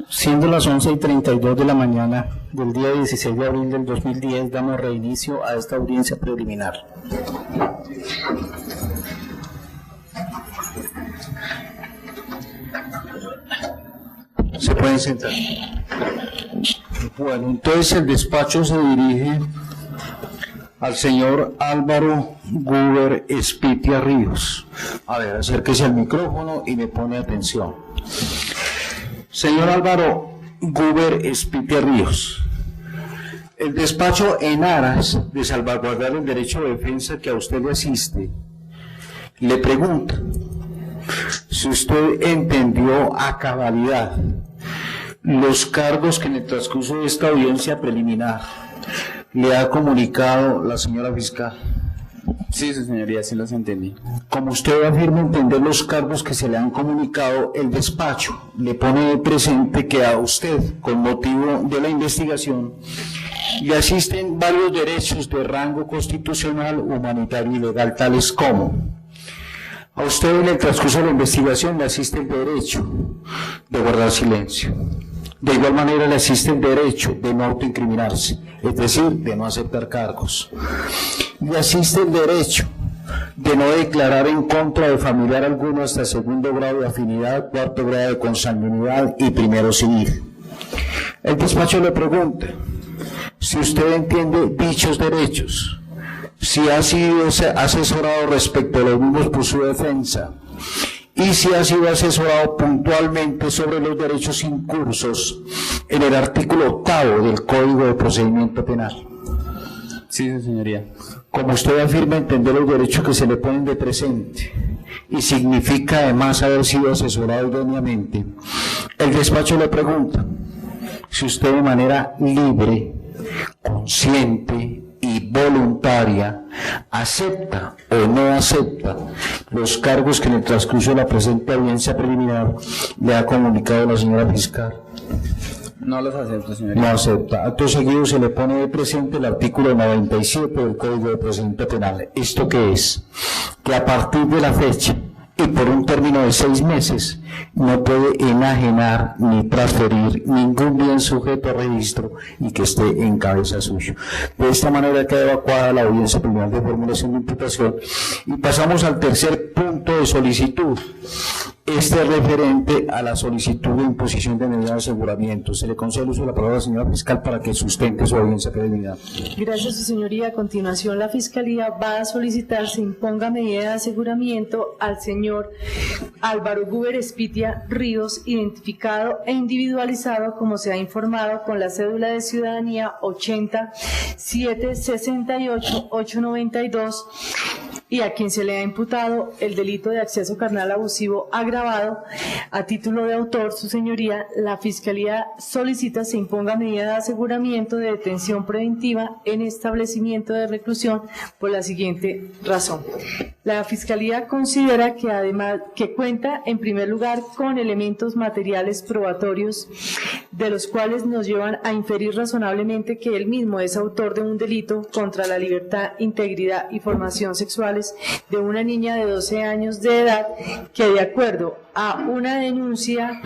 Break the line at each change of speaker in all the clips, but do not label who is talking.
Siendo las 11:32 de la mañana del día 16 de abril del 2010, damos reinicio a esta audiencia preliminar. Se pueden sentar. Bueno, entonces el despacho se dirige al señor Álvaro Guber Espitia Ríos. A ver, acérquese al micrófono y me pone atención. Señor Álvaro Guber Espitia Ríos, el despacho, en aras de salvaguardar el derecho de defensa que a usted le asiste, le pregunta si usted entendió a cabalidad los cargos que en el transcurso de esta audiencia preliminar le ha comunicado la señora fiscal.
Sí, su señoría, sí los entendí.
Como usted afirma entender los cargos que se le han comunicado, el despacho le pone de presente que a usted, con motivo de la investigación, le asisten varios derechos de rango constitucional, humanitario y legal, tales como: a usted en el transcurso de la investigación le asiste el derecho de guardar silencio. De igual manera le asiste el derecho de no autoincriminarse, es decir, de no aceptar cargos. Le asiste el derecho de no declarar en contra de familiar alguno hasta segundo grado de afinidad, cuarto grado de consanguinidad y primero civil. El despacho le pregunta si usted entiende dichos derechos, si ha sido asesorado respecto a los mismos por su defensa, y si ha sido asesorado puntualmente sobre los derechos incursos en el artículo 8º del Código de Procedimiento Penal.
Sí, su señoría.
Como usted afirma entender los derechos que se le ponen de presente y significa además haber sido asesorado idóneamente, el despacho le pregunta si usted de manera libre, consciente y voluntaria acepta o no acepta los cargos que en el transcurso de la presente audiencia preliminar le ha comunicado la señora fiscal.
No los acepto, señoría.
No acepta. Acto seguido se le pone de presente el artículo 97 del Código de Procedimiento Penal. ¿Esto qué es? Que a partir de la fecha y por un término de 6 meses no puede enajenar ni transferir ningún bien sujeto a registro y que esté en cabeza suyo. De esta manera queda evacuada la audiencia preliminar de formulación de imputación y pasamos al tercer punto de solicitud. Este es referente a la solicitud de imposición de medida de aseguramiento. Se le concede el uso de la palabra a la señora fiscal para que sustente su audiencia preliminar.
Gracias, su señoría. A continuación, la Fiscalía va a solicitar se imponga medida de aseguramiento al señor Álvaro Guber Espitia Ríos, identificado e individualizado, como se ha informado, con la cédula de ciudadanía 80-768-892, y a quien se le ha imputado el delito de acceso carnal abusivo agravado. A título de autor, su señoría, la Fiscalía solicita se imponga medida de aseguramiento de detención preventiva en establecimiento de reclusión por la siguiente razón. La Fiscalía considera que además que cuenta en primer lugar con elementos materiales probatorios de los cuales nos llevan a inferir razonablemente que él mismo es autor de un delito contra la libertad, integridad y formación sexuales de una niña de 12 años de edad, que de acuerdo a una denuncia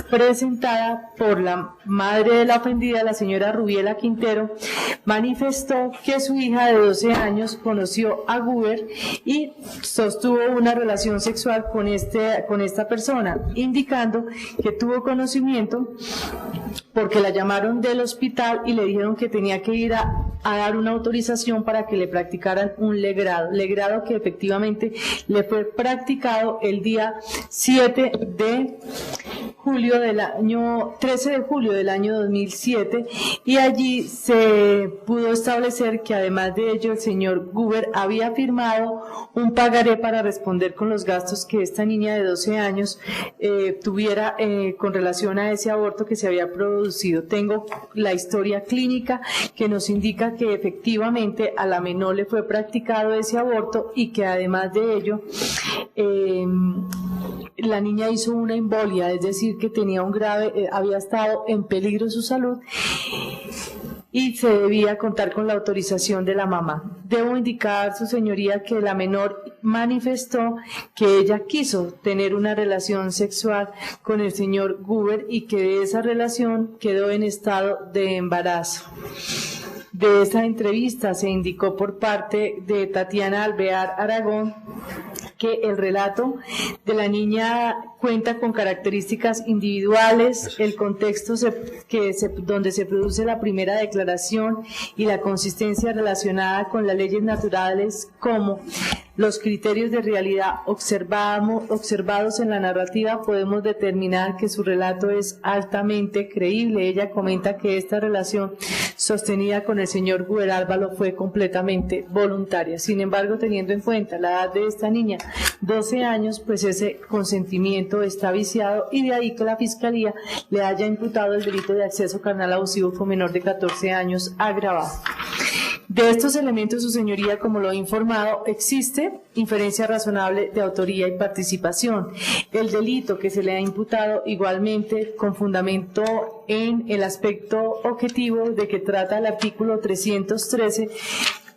presentada por la madre de la ofendida, la señora Rubiela Quintero, manifestó que su hija de 12 años conoció a Guber y sostuvo una relación sexual con esta persona, indicando que tuvo conocimiento porque la llamaron del hospital y le dijeron que tenía que ir a dar una autorización para que le practicaran un legrado que efectivamente le fue practicado el día 13 de julio del año 2007, y allí se pudo establecer que además de ello el señor Guber había firmado un pagaré para responder con los gastos que esta niña de 12 años tuviera con relación a ese aborto que se había producido. Tengo la historia clínica que nos indica que efectivamente a la menor le fue practicado ese aborto y que además de ello la niña hizo una embolia, es decir, que tenía había estado en peligro su salud. y se debía contar con la autorización de la mamá. Debo indicar, su señoría, que la menor manifestó que ella quiso tener una relación sexual con el señor Guber y que de esa relación quedó en estado de embarazo. De esa entrevista se indicó por parte de Tatiana Alvear Aragón que el relato de la niña cuenta con características individuales, el contexto donde se produce la primera declaración y la consistencia relacionada con las leyes naturales, como los criterios de realidad observados en la narrativa, podemos determinar que su relato es altamente creíble. Ella comenta que esta relación sostenida con el señor Guber Álvaro fue completamente voluntaria. Sin embargo, teniendo en cuenta la edad de esta niña, 12 años, pues ese consentimiento está viciado, y de ahí que la Fiscalía le haya imputado el delito de acceso carnal abusivo con menor de 14 años agravado. De estos elementos, su señoría, como lo he informado, existe inferencia razonable de autoría y participación. El delito que se le ha imputado, igualmente con fundamento en el aspecto objetivo de que trata el artículo 313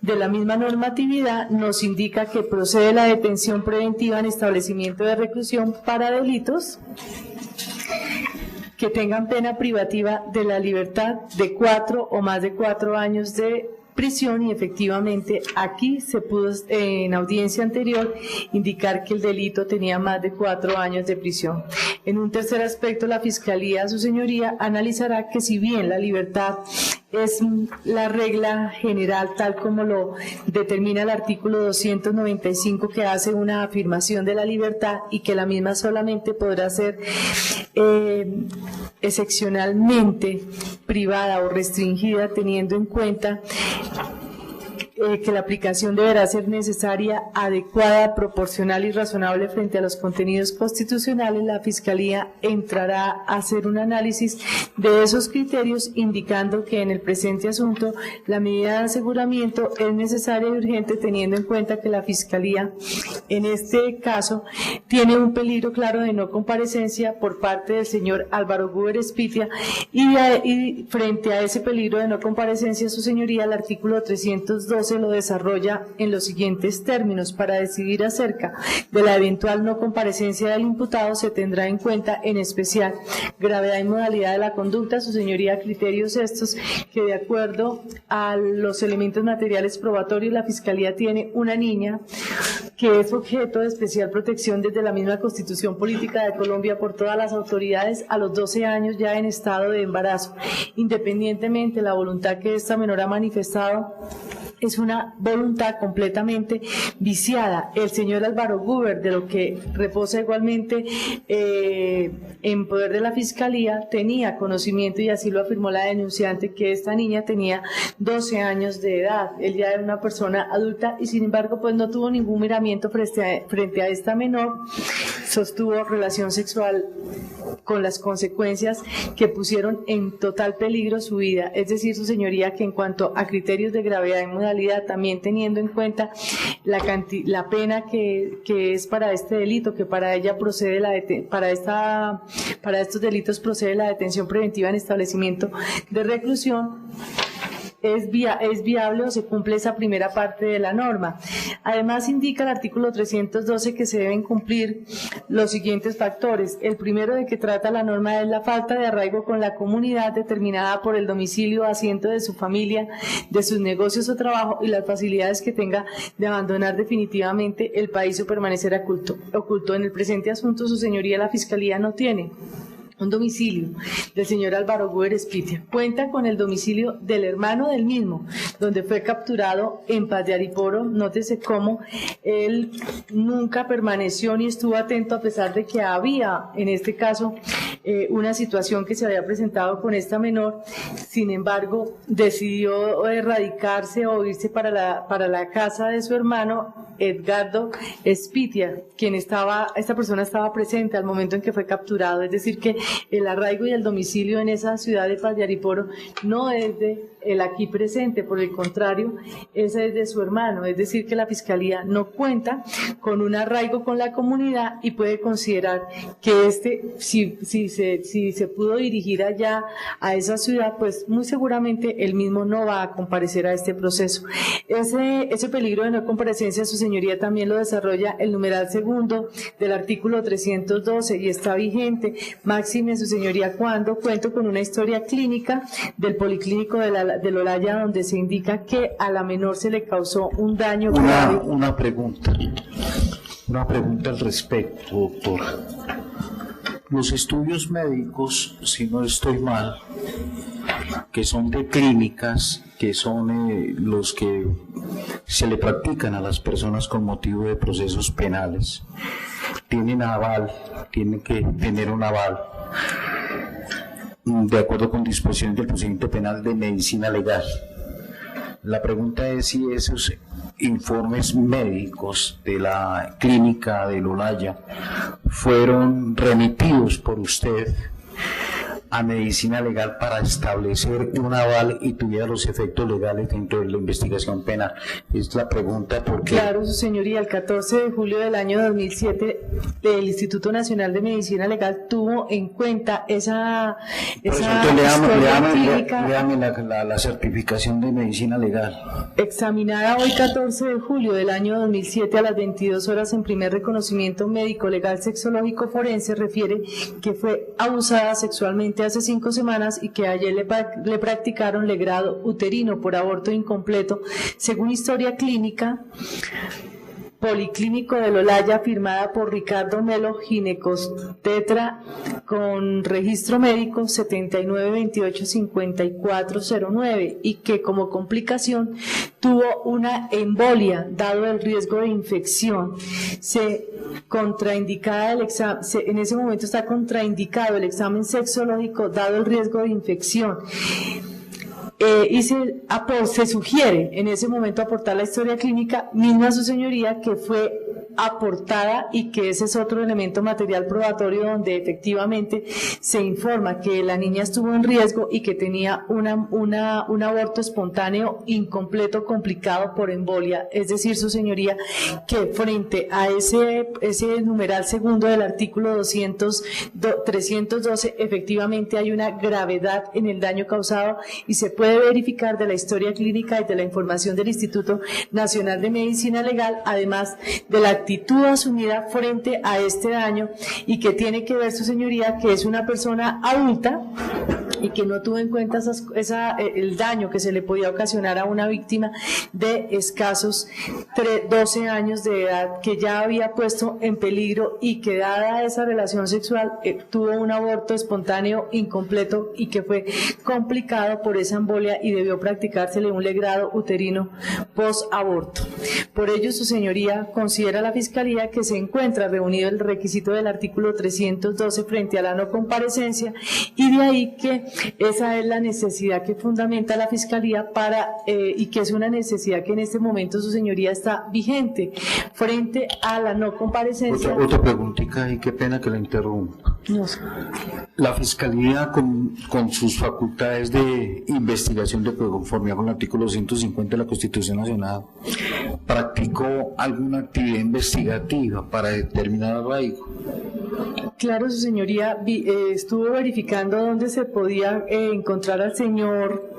de la misma normatividad, nos indica que procede la detención preventiva en establecimiento de reclusión para delitos que tengan pena privativa de la libertad de 4 o más de 4 años de prisión, y efectivamente aquí se pudo en audiencia anterior indicar que el delito tenía más de 4 años de prisión. En un tercer aspecto, la Fiscalía, su señoría, analizará que si bien la libertad es la regla general tal como lo determina el artículo 295, que hace una afirmación de la libertad y que la misma solamente podrá ser excepcionalmente privada o restringida, teniendo en cuenta que la aplicación deberá ser necesaria, adecuada, proporcional y razonable frente a los contenidos constitucionales, la Fiscalía entrará a hacer un análisis de esos criterios, indicando que en el presente asunto la medida de aseguramiento es necesaria y urgente, teniendo en cuenta que la Fiscalía en este caso tiene un peligro claro de no comparecencia por parte del señor Álvaro Guber Espitia, y frente a ese peligro de no comparecencia, su señoría, el artículo 312 lo desarrolla en los siguientes términos: para decidir acerca de la eventual no comparecencia del imputado se tendrá en cuenta en especial gravedad y modalidad de la conducta, su señoría, criterios estos que, de acuerdo a los elementos materiales probatorios, la Fiscalía tiene una niña que es objeto de especial protección desde la misma Constitución Política de Colombia por todas las autoridades a los 12 años ya en estado de embarazo. Independientemente de la voluntad que esta menor ha manifestado, es una voluntad completamente viciada. El señor Álvaro Guber, de lo que reposa igualmente en poder de la Fiscalía, tenía conocimiento, y así lo afirmó la denunciante, que esta niña tenía 12 años de edad. Él ya era una persona adulta y sin embargo pues no tuvo ningún miramiento frente a esta menor, sostuvo relación sexual con las consecuencias que pusieron en total peligro su vida. Es decir, su señoría, que en cuanto a criterios de gravedad y modalidad, también teniendo en cuenta la pena que es para este delito, que para ella procede para estos delitos procede la detención preventiva en establecimiento de reclusión, es viable o se cumple esa primera parte de la norma. Además, indica el artículo 312 que se deben cumplir los siguientes factores. El primero de que trata la norma es la falta de arraigo con la comunidad determinada por el domicilio o asiento de su familia, de sus negocios o trabajo, y las facilidades que tenga de abandonar definitivamente el país o permanecer oculto. En el presente asunto, su señoría, la Fiscalía no tiene un domicilio del señor Álvaro Guber Espitia. Cuenta con el domicilio del hermano del mismo, donde fue capturado en Paz de Ariporo. Nótese cómo él nunca permaneció ni estuvo atento, a pesar de que había, en este caso, una situación que se había presentado con esta menor. Sin embargo, decidió erradicarse o irse para la casa de su hermano Edgardo Espitia, esta persona estaba presente al momento en que fue capturado. Es decir, que el arraigo y el domicilio en esa ciudad de Paz de Ariporo no es de el aquí presente. Por el contrario, esa es de su hermano, es decir, que la Fiscalía no cuenta con un arraigo con la comunidad y puede considerar que si se pudo dirigir allá a esa ciudad, pues muy seguramente él mismo no va a comparecer a este proceso. Ese peligro de no comparecencia, su señoría, también lo desarrolla el numeral segundo del artículo 312 y está vigente, máxime, su señoría, cuando cuento con una historia clínica del Policlínico del Olaya, donde se indica que a la menor se le causó un daño grave.
Una pregunta al respecto, doctora. Los estudios médicos, si no estoy mal, que son de clínicas, que son los que se le practican a las personas con motivo de procesos penales, tienen que tener un aval, de acuerdo con disposiciones del procedimiento penal de medicina legal. La pregunta es si esos informes médicos de la clínica del Olaya fueron remitidos por usted a medicina legal para establecer un aval y tuviera los efectos legales dentro de la investigación penal. Es la pregunta porque...
Claro, su señoría, el 14 de julio del año 2007 el Instituto Nacional de Medicina Legal tuvo en cuenta esa historia clínica.
Léame la certificación de medicina legal.
Examinada hoy 14 de julio del año 2007 a las 22 horas en primer reconocimiento médico legal sexológico forense, refiere que fue abusada sexualmente hace 5 semanas y que ayer le practicaron legrado uterino por aborto incompleto, según historia clínica Policlínico del Olaya, firmada por Ricardo Melo, ginecostetra, con registro médico 79285409, y que como complicación tuvo una embolia, dado el riesgo de infección. En ese momento está contraindicado el examen sexológico, dado el riesgo de infección. Y se sugiere en ese momento aportar la historia clínica misma, su señoría, que fue aportada, y que ese es otro elemento material probatorio donde efectivamente se informa que la niña estuvo en riesgo y que tenía un aborto espontáneo incompleto complicado por embolia. Es decir, su señoría, que frente a ese numeral segundo del artículo 312 efectivamente hay una gravedad en el daño causado, y se puede verificar de la historia clínica y de la información del Instituto Nacional de Medicina Legal, además de la actitud asumida frente a este daño, y que tiene que ver, su señoría, que es una persona adulta y que no tuvo en cuenta el daño que se le podía ocasionar a una víctima de escasos 12 años de edad, que ya había puesto en peligro, y que dada esa relación sexual tuvo un aborto espontáneo incompleto y que fue complicado por esa embolia y debió practicársele un legrado uterino post-aborto. Por ello, su señoría, considera la Fiscalía que se encuentra reunido el requisito del artículo 312 frente a la no comparecencia, y de ahí que esa es la necesidad que fundamenta la Fiscalía y que es una necesidad que en este momento, su señoría, está vigente frente a la no comparecencia.
Otra preguntita, y qué pena que la interrumpa.
No sé.
La Fiscalía, con sus facultades de investigación de conformidad con el artículo 150 de la Constitución Nacional, ¿practicó alguna actividad investigativa para determinar arraigo?
Claro, su señoría, estuvo verificando dónde se podía encontrar al señor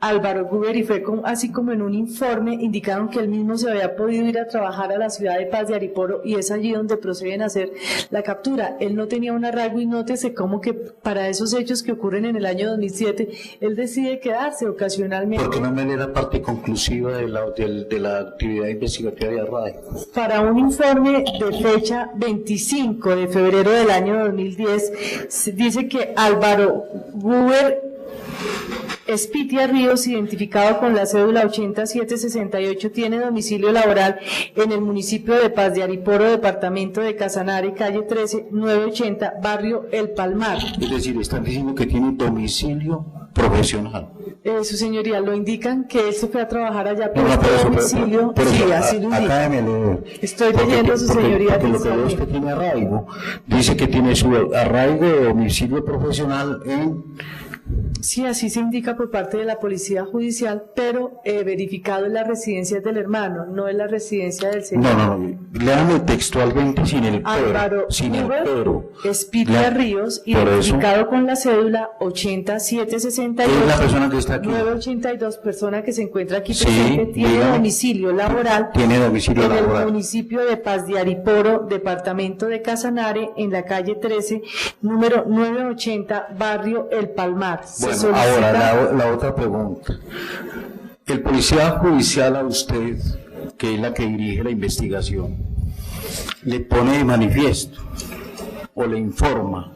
Álvaro Guber, y fue así como en un informe indicaron que él mismo se había podido ir a trabajar a la ciudad de Paz de Ariporo, y es allí donde proceden a hacer la captura. Él no tenía un arraigo, y nótese cómo que para esos hechos que ocurren en el año 2007, él decide quedarse ocasionalmente.
¿Por qué no me era parte conclusiva de la actividad investigativa de arraigo?
Para un informe de fecha 25 de febrero del año 2010, dice que Álvaro Guber Espitia Ríos, identificado con la cédula 8768, tiene domicilio laboral en el municipio de Paz de Ariporo, departamento de Casanare, calle 13, 980, barrio El Palmar.
Es decir, están diciendo que tiene domicilio profesional.
Su señoría, lo indican que él se fue a trabajar allá, pero domicilio, sí, así lo indica. Estoy leyendo, su señoría.
Porque lo que veo es que tiene arraigo. Dice que tiene su arraigo de domicilio profesional en
Sí, así se indica por parte de la Policía Judicial, pero verificado en las residencias del hermano, no en la residencia del señor.
No, léame textualmente sin el
Álvaro
sin el
Huber
pero.
Espitia Ríos, identificado con la cédula 8768.
¿Quién es la persona que está aquí?
982, persona que se encuentra aquí
Sí,
presente, tiene
dígame.
domicilio laboral.
Tiene domicilio
en
laboral.
el municipio de Paz de Ariporo, departamento de Casanare, en la calle 13, número 980, barrio El Palmar. Se
Bueno,
solicita-
ahora la otra pregunta. El policía judicial a usted, que es la que dirige la investigación, le pone de manifiesto o le informa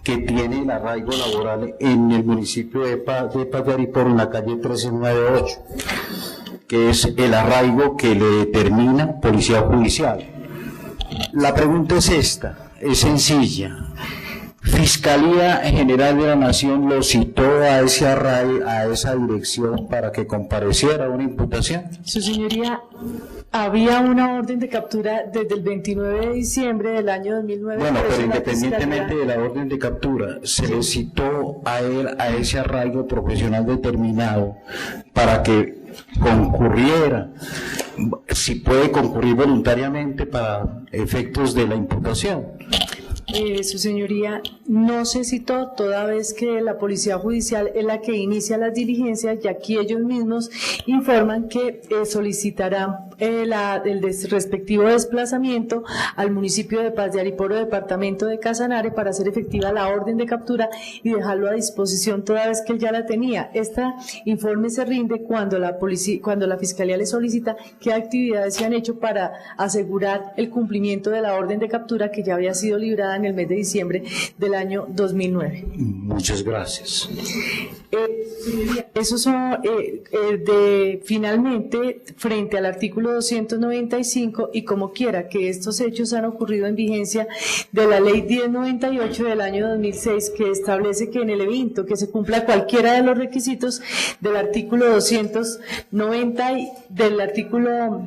que tiene el arraigo laboral en el municipio de Paz de Ariporo, en la calle 1398, que es el arraigo que le determina policía judicial. La pregunta es esta, es sencilla. Fiscalía General de la Nación lo citó a ese arraigo, a esa dirección para que compareciera a una imputación.
Su señoría, había una orden de captura desde el 29 de diciembre del año 2009.
Bueno,
por
pero
eso la
independientemente
Fiscalía-
de la orden de captura, se le citó a él, a ese arraigo profesional determinado para que concurriera, si puede concurrir voluntariamente para efectos de la imputación.
Su señoría, no se citó toda vez que la Policía Judicial es la que inicia las diligencias y aquí ellos mismos informan que solicitarán el respectivo desplazamiento al municipio de Paz de Ariporo, departamento de Casanare, para hacer efectiva la orden de captura y dejarlo a disposición toda vez que él ya la tenía. Este informe se rinde cuando la Fiscalía le solicita qué actividades se han hecho para asegurar el cumplimiento de la orden de captura que ya había sido librada en el mes de diciembre del año 2009.
Muchas gracias.
Esos son, finalmente, frente al artículo 295, y como quiera que estos hechos han ocurrido en vigencia de la ley 1098 del año 2006, que establece que en el evento que se cumpla cualquiera de los requisitos del artículo 290 y del artículo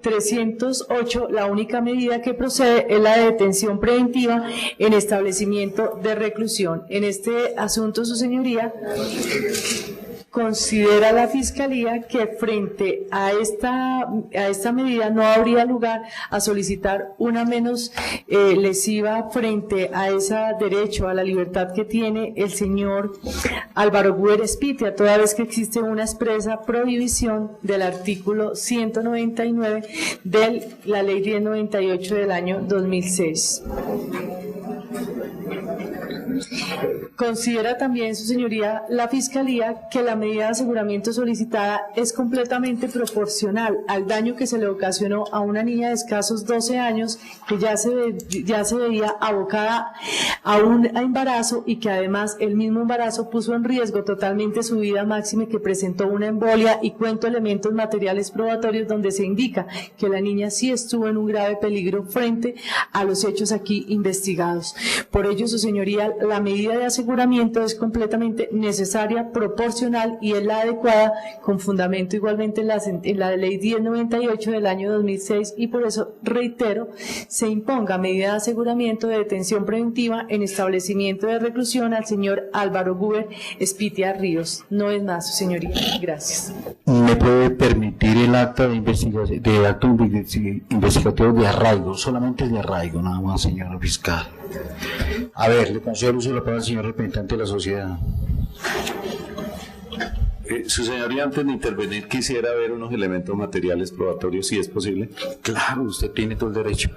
308, la única medida que procede es la de detención preventiva en establecimiento de reclusión. En este asunto, su señoría, considera la Fiscalía que frente a esta medida no habría lugar a solicitar una menos lesiva frente a ese derecho a la libertad que tiene el señor Álvaro Huber Espitia, toda vez que existe una expresa prohibición del artículo 199 de la ley 1098 del año 2006. Considera también, su señoría, la Fiscalía que la medida de aseguramiento solicitada es completamente proporcional al daño que se le ocasionó a una niña de escasos 12 años que ya se veía abocada a un embarazo y que además el mismo embarazo puso en riesgo totalmente su vida, máxime que presentó una embolia, y cuento elementos materiales probatorios donde se indica que la niña sí estuvo en un grave peligro frente a los hechos aquí investigados. Por ello, su señoría, la medida de aseguramiento es completamente necesaria, proporcional y es la adecuada, con fundamento igualmente en la ley 1098 del año 2006, y por eso, reitero, se imponga medida de aseguramiento de detención preventiva en establecimiento de reclusión al señor Álvaro Huber Espitia Ríos. No es más, su señoría. Gracias.
¿Me puede permitir el acta de investigación, investigativo de arraigo? Solamente de arraigo, nada más, señora fiscal. A ver, le concedo el uso de la palabra al señor representante de la sociedad.
Su señoría, antes de intervenir, quisiera ver unos elementos materiales probatorios, si es posible.
Claro, usted tiene todo el derecho.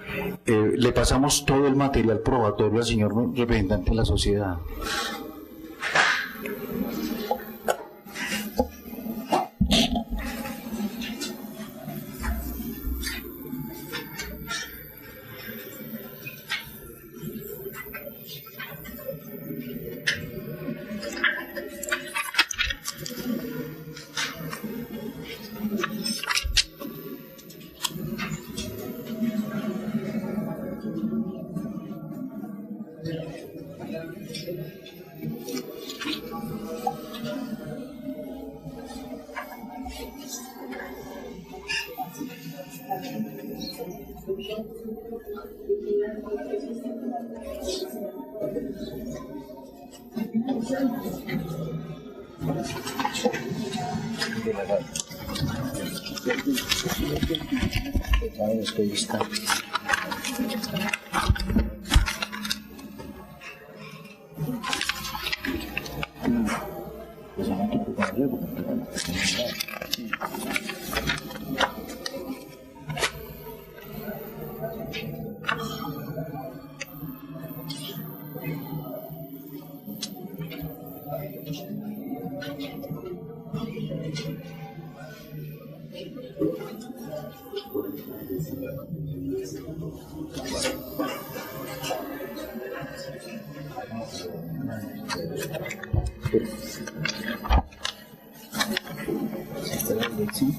Le pasamos todo el material probatorio al señor representante de la sociedad. estoy lista. Esta es la dirección.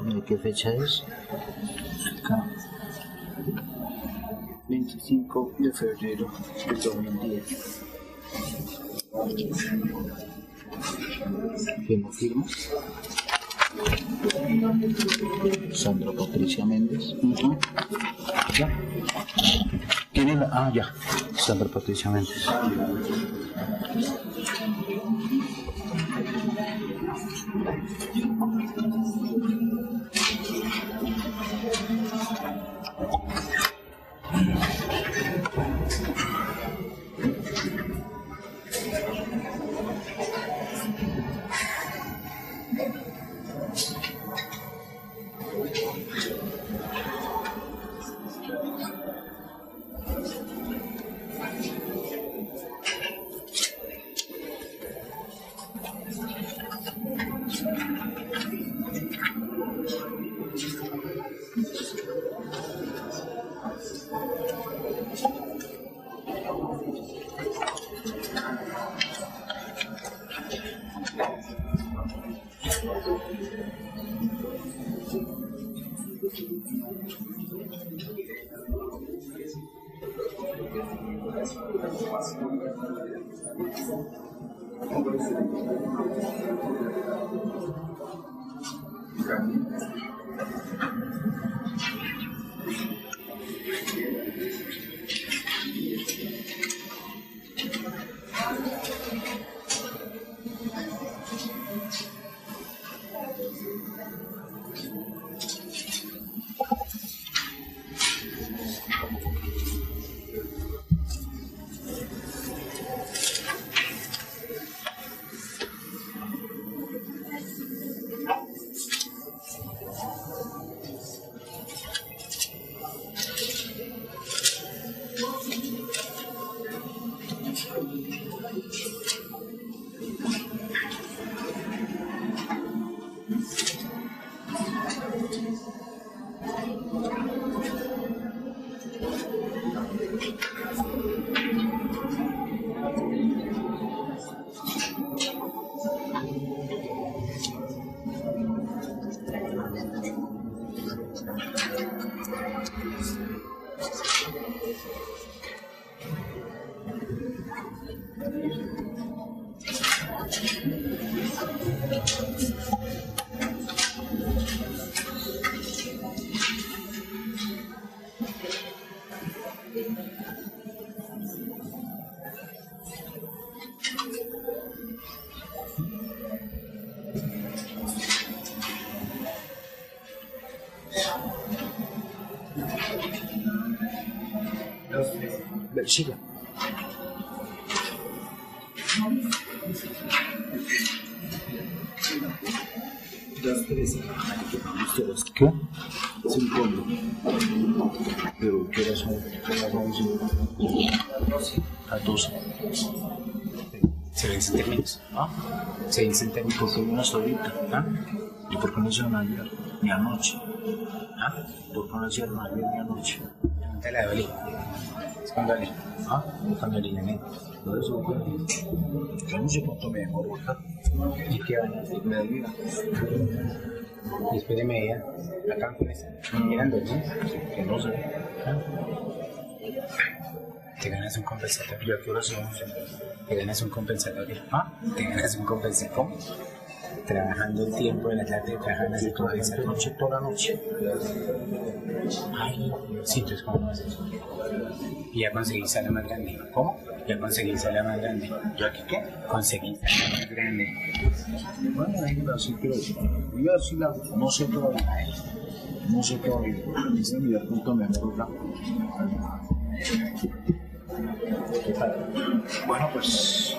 ¿De qué fecha es? Acá. 25 de febrero de 2010. ¿Quién lo firma? Sandra Patricia Méndez. ¿Ya? ¿Quién es la? Ah, ya. Sandra Patricia Méndez. Siga. ¿Qué? Sin fondo. Pero ¿qué horas son? ¿Qué horas son? A 12.
Se vencen términos.
¿Ah?
Se vencen términos.
¿Por qué no hasta ahorita?
¿Ah?
¿Y por qué no hicieron ayer? Ni anoche.
¿Ah?
¿Por qué no hicieron ayer ni anoche?
Te la dolí. Es cuando le.
¿Ah?
Es cuando le llamé.
Por eso, yo no sé cuánto me demoro acá.
¿Y qué van a hacer?
Media.
Después de media, acá con esta. Eran dos, ¿no?
Que no sé.
Te ganas un compensatorio.
¿Y a qué hora se van?
Te ganas un compensatorio.
¿Ah?
Te ganas un compensatorio. ¿Cómo? Trabajando el tiempo de la tarde, trabajando el compensatorio.
Noche toda la noche.
Ay, sí, entonces ¿cómo vas a hacer? Y ya conseguí sala más grande.
¿Cómo?
Ya conseguí sala más grande.
¿Ya que qué?
Conseguí sala más grande.
Bueno, déjeme así, pero voy a decir la... No sé todavía. No sé todavía. Dice mirar cuánto me demoro acá. ¿Qué tal? Bueno, pues...